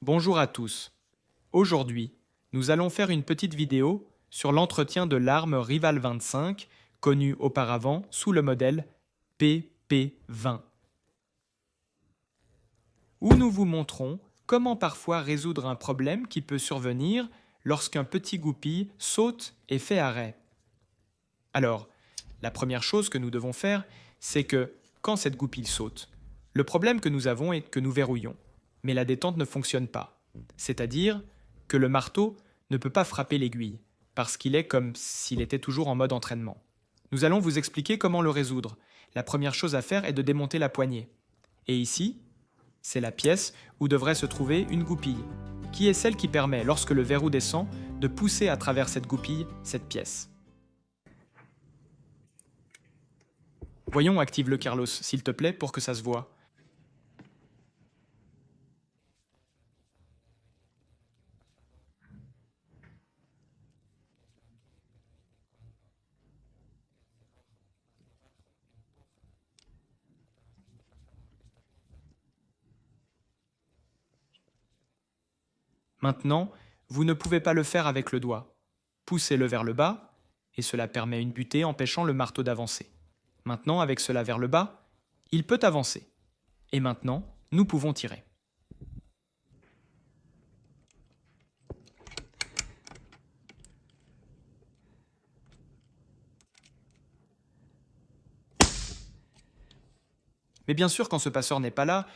Bonjour à tous. Aujourd'hui, nous allons faire une petite vidéo sur l'entretien de l'arme Rival 25, connue auparavant sous le modèle PP20, où nous vous montrons comment parfois résoudre un problème qui peut survenir lorsqu'un petit goupille saute et fait arrêt. Alors, la première chose que nous devons faire, c'est que, quand cette goupille saute, le problème que nous avons est que nous verrouillons, mais la détente ne fonctionne pas. C'est-à-dire que le marteau ne peut pas frapper l'aiguille, parce qu'il est comme s'il était toujours en mode entraînement. Nous allons vous expliquer comment le résoudre. La première chose à faire est de démonter la poignée. Et ici, c'est la pièce où devrait se trouver une goupille, qui est celle qui permet, lorsque le verrou descend, de pousser à travers cette goupille cette pièce. Voyons, active-le Carlos, s'il te plaît, pour que ça se voit. Maintenant, vous ne pouvez pas le faire avec le doigt. Poussez-le vers le bas, et cela permet une butée empêchant le marteau d'avancer. Maintenant, avec cela vers le bas, il peut avancer. Et maintenant, nous pouvons tirer. Mais bien sûr, quand ce passeur n'est pas là,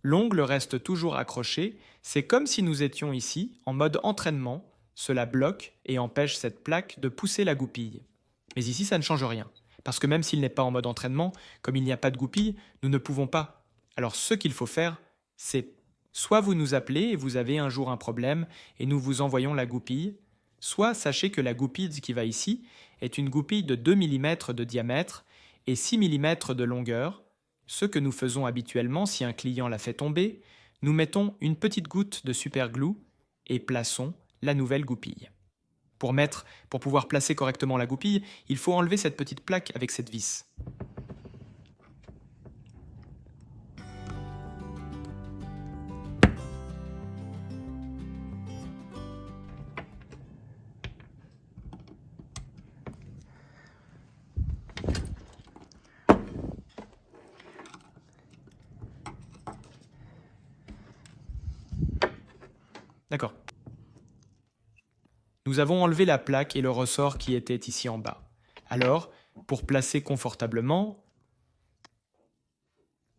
l'ongle reste toujours accroché. C'est comme si nous étions ici, en mode entraînement. Cela bloque et empêche cette plaque de pousser la goupille. Mais ici, ça ne change rien. Parce que même s'il n'est pas en mode entraînement, comme il n'y a pas de goupille, nous ne pouvons pas. Alors ce qu'il faut faire, c'est soit vous nous appelez et vous avez un jour un problème et nous vous envoyons la goupille, soit sachez que la goupille qui va ici est une goupille de 2 mm de diamètre et 6 mm de longueur. Ce que nous faisons habituellement si un client la fait tomber, nous mettons une petite goutte de super glue et plaçons la nouvelle goupille. Pour pouvoir placer correctement la goupille, il faut enlever cette petite plaque avec cette vis. D'accord. Nous avons enlevé la plaque et le ressort qui était ici en bas. Alors, pour placer confortablement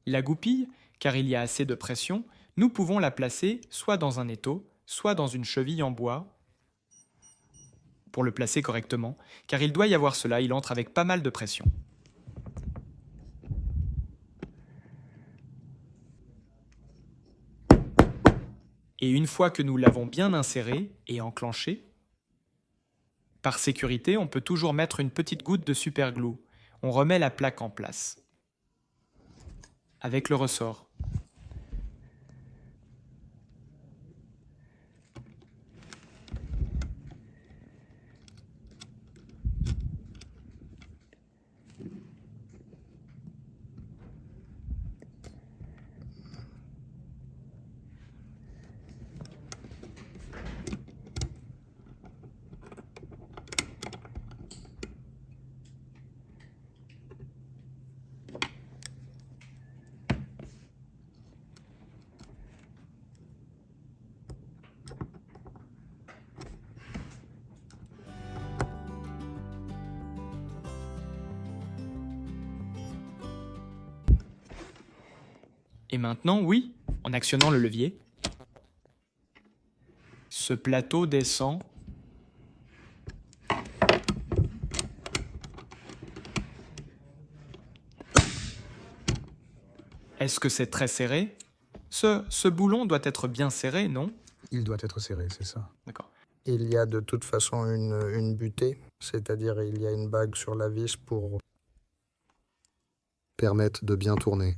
la goupille, car il y a assez de pression, nous pouvons la placer soit dans un étau, soit dans une cheville en bois, pour le placer correctement, car il doit y avoir cela, il entre avec pas mal de pression. Et une fois que nous l'avons bien inséré et enclenché, par sécurité, on peut toujours mettre une petite goutte de super glue. On remet la plaque en place. Avec le ressort. Et maintenant, oui, en actionnant le levier, ce plateau descend . Est-ce que c'est très serré ? Ce boulon doit être bien serré, non ? Il doit être serré, c'est ça. D'accord. Il y a de toute façon une butée, c'est-à-dire il y a une bague sur la vis pour Permettre de bien tourner.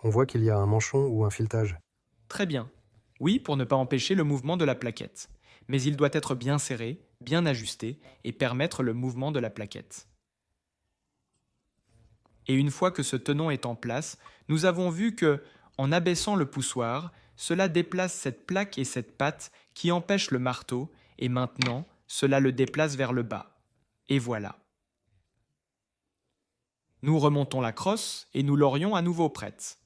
On voit qu'il y a un manchon ou un filetage. Très bien. Oui, pour ne pas empêcher le mouvement de la plaquette. Mais il doit être bien serré, bien ajusté et permettre le mouvement de la plaquette. Et une fois que ce tenon est en place, nous avons vu que, en abaissant le poussoir, cela déplace cette plaque et cette patte qui empêchent le marteau, et maintenant, cela le déplace vers le bas. Et voilà. Nous remontons la crosse et nous l'aurions à nouveau prête.